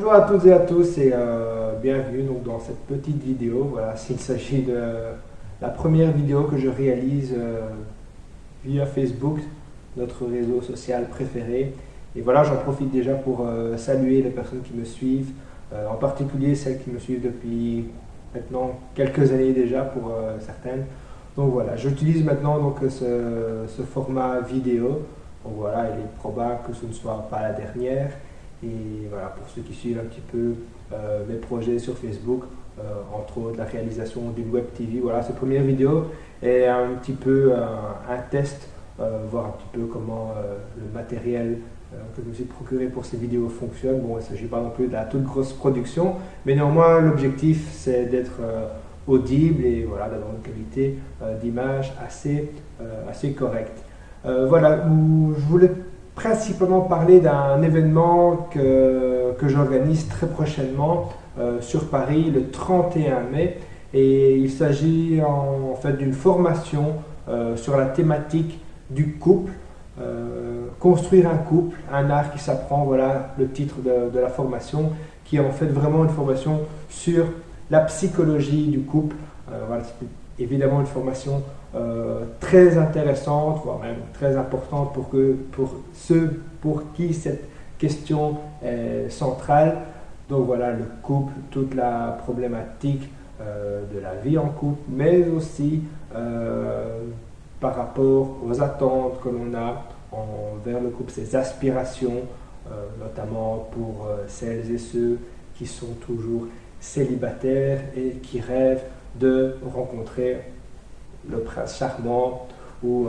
Bonjour à toutes et à tous et bienvenue donc, dans cette petite vidéo. Voilà, il s'agit de la première vidéo que je réalise via Facebook, notre réseau social préféré. Et voilà, j'en profite déjà pour saluer les personnes qui me suivent, en particulier celles qui me suivent depuis maintenant quelques années déjà pour certaines. Donc voilà, j'utilise maintenant donc, ce format vidéo. Donc voilà, il est probable que ce ne soit pas la dernière. Et voilà, pour ceux qui suivent un petit peu mes projets sur Facebook, entre autres la réalisation d'une web TV, voilà, cette première vidéo est un petit peu un test, voir un petit peu comment le matériel que je me suis procuré pour ces vidéos fonctionne. Bon, il ne s'agit pas non plus de la toute grosse production, mais néanmoins l'objectif c'est d'être audible et voilà, d'avoir une qualité d'image assez correcte. Voilà, où je voulais principalement parler d'un événement que j'organise très prochainement sur Paris le 31 mai. Et il s'agit en fait d'une formation sur la thématique du couple. Construire un couple, un art qui s'apprend, voilà le titre de la formation, qui est en fait vraiment une formation sur la psychologie du couple. Voilà, c'est évidemment une formation très intéressante, voire même très importante pour ceux pour qui cette question est centrale. Donc voilà, le couple, toute la problématique de la vie en couple, mais aussi par rapport aux attentes que l'on a envers le couple, ses aspirations, notamment pour celles et ceux qui sont toujours célibataires et qui rêvent de rencontrer le prince charmant ou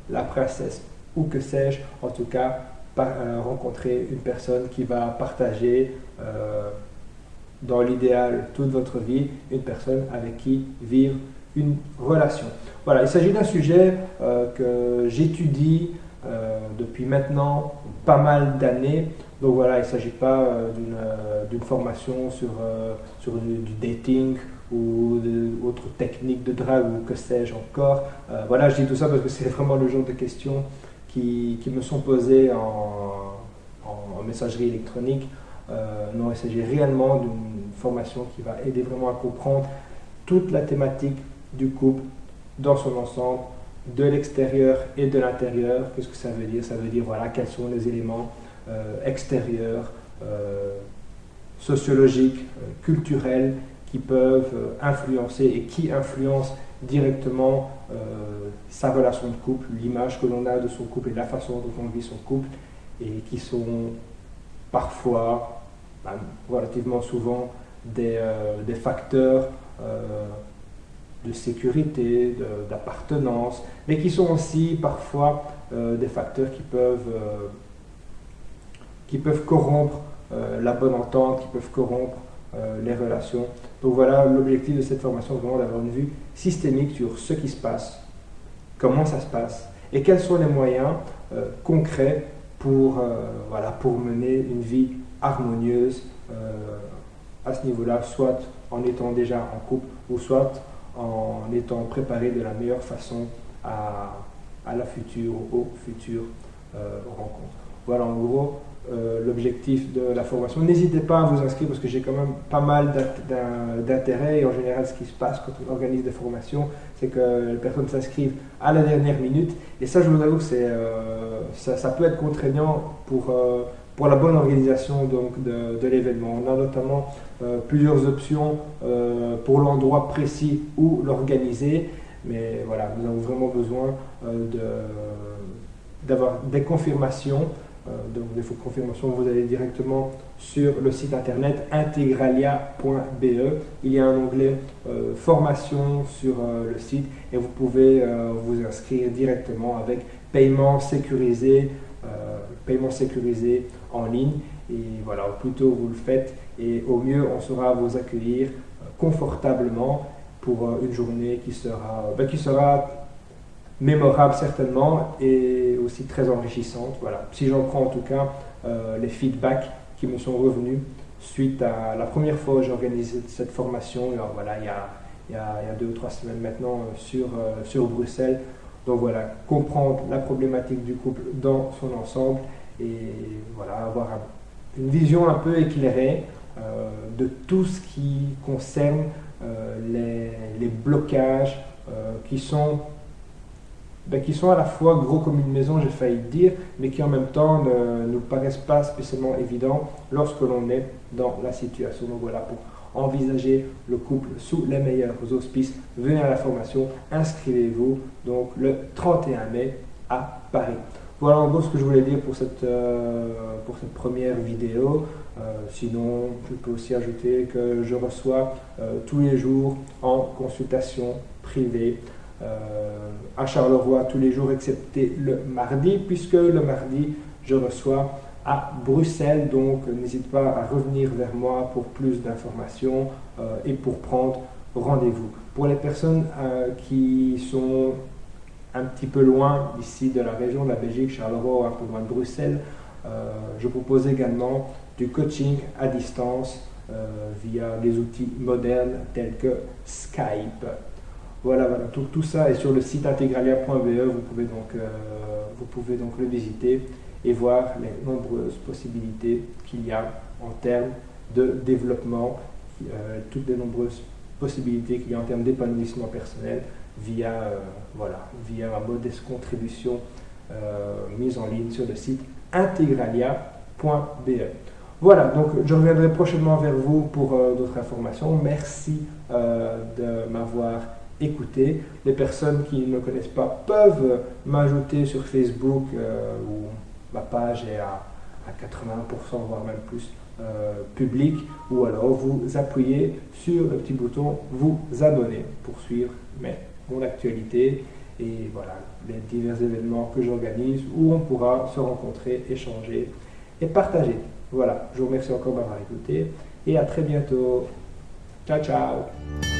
la princesse ou que sais-je, en tout cas rencontrer une personne qui va partager dans l'idéal toute votre vie, une personne avec qui vivre une relation. Voilà, il s'agit d'un sujet que j'étudie depuis maintenant pas mal d'années. Donc voilà, il ne s'agit pas d'une formation sur du dating ou d'autres techniques de drague ou que sais-je encore. Voilà, je dis tout ça parce que c'est vraiment le genre de questions qui me sont posées en messagerie électronique. Non, il s'agit réellement d'une formation qui va aider vraiment à comprendre toute la thématique du couple dans son ensemble, de l'extérieur et de l'intérieur. Qu'est-ce que ça veut dire? Ça veut dire voilà, quels sont les éléments extérieurs, sociologiques, culturels qui peuvent influencer et qui influencent directement sa relation de couple, l'image que l'on a de son couple et la façon dont on vit son couple, et qui sont parfois, relativement souvent, des facteurs de sécurité, d'appartenance, mais qui sont aussi parfois des facteurs qui peuvent corrompre la bonne entente, qui peuvent corrompre les relations. Donc voilà, l'objectif de cette formation est vraiment d'avoir une vue systémique sur ce qui se passe, comment ça se passe, et quels sont les moyens concrets pour mener une vie harmonieuse à ce niveau-là, soit en étant déjà en couple, ou soit en étant préparé de la meilleure façon à aux futures rencontres. Voilà en gros l'objectif de la formation. N'hésitez pas à vous inscrire parce que j'ai quand même pas mal d'intérêt, et en général ce qui se passe quand on organise des formations, c'est que les personnes s'inscrivent à la dernière minute, et ça je vous avoue que ça peut être contraignant pour la bonne organisation donc, de l'événement. On a notamment plusieurs options pour l'endroit précis où l'organiser, mais voilà, nous avons vraiment besoin d'avoir des confirmations. Donc des confirmations, vous allez directement sur le site internet integralia.be. Il y a un onglet formation sur le site, et vous pouvez vous inscrire directement avec paiement sécurisé en ligne. Et voilà, au plus tôt vous le faites, et au mieux on saura vous accueillir confortablement pour une journée qui sera mémorable certainement, et aussi très enrichissante. Voilà. Si j'en prends en tout cas les feedbacks qui me sont revenus suite à la première fois où j'ai organisé cette formation, alors voilà, il y a 2 ou 3 semaines maintenant sur Bruxelles. Donc voilà, comprendre la problématique du couple dans son ensemble, et voilà, avoir une vision un peu éclairée de tout ce qui concerne les blocages qui sont à la fois gros comme une maison, j'ai failli dire, mais qui en même temps ne nous paraissent pas spécialement évidents lorsque l'on est dans la situation. Donc voilà, pour envisager le couple sous les meilleurs auspices, venez à la formation, inscrivez-vous donc le 31 mai à Paris. Voilà en gros ce que je voulais dire pour cette première vidéo. Sinon, je peux aussi ajouter que je reçois tous les jours en consultation privée à Charleroi tous les jours excepté le mardi, puisque le mardi je reçois à Bruxelles, donc n'hésite pas à revenir vers moi pour plus d'informations et pour prendre rendez-vous. Pour les personnes qui sont un petit peu loin ici de la région de la Belgique, Charleroi, un peu loin de Bruxelles, je propose également du coaching à distance via des outils modernes tels que Skype. Voilà, tout ça est sur le site integralia.be, vous pouvez donc le visiter et voir les nombreuses possibilités qu'il y a en termes de développement, toutes les nombreuses possibilités qu'il y a en termes d'épanouissement personnel via ma modeste contribution mise en ligne sur le site integralia.be. Voilà, donc je reviendrai prochainement vers vous pour d'autres informations. Merci de m'avoir écouté. Les personnes qui ne me connaissent pas peuvent m'ajouter sur Facebook où ma page est à 80%, voire même plus publique, ou alors vous appuyez sur le petit bouton vous abonner pour suivre mon actualité et voilà les divers événements que j'organise où on pourra se rencontrer, échanger et partager. Voilà, je vous remercie encore d'avoir écouté et à très bientôt. Ciao, ciao!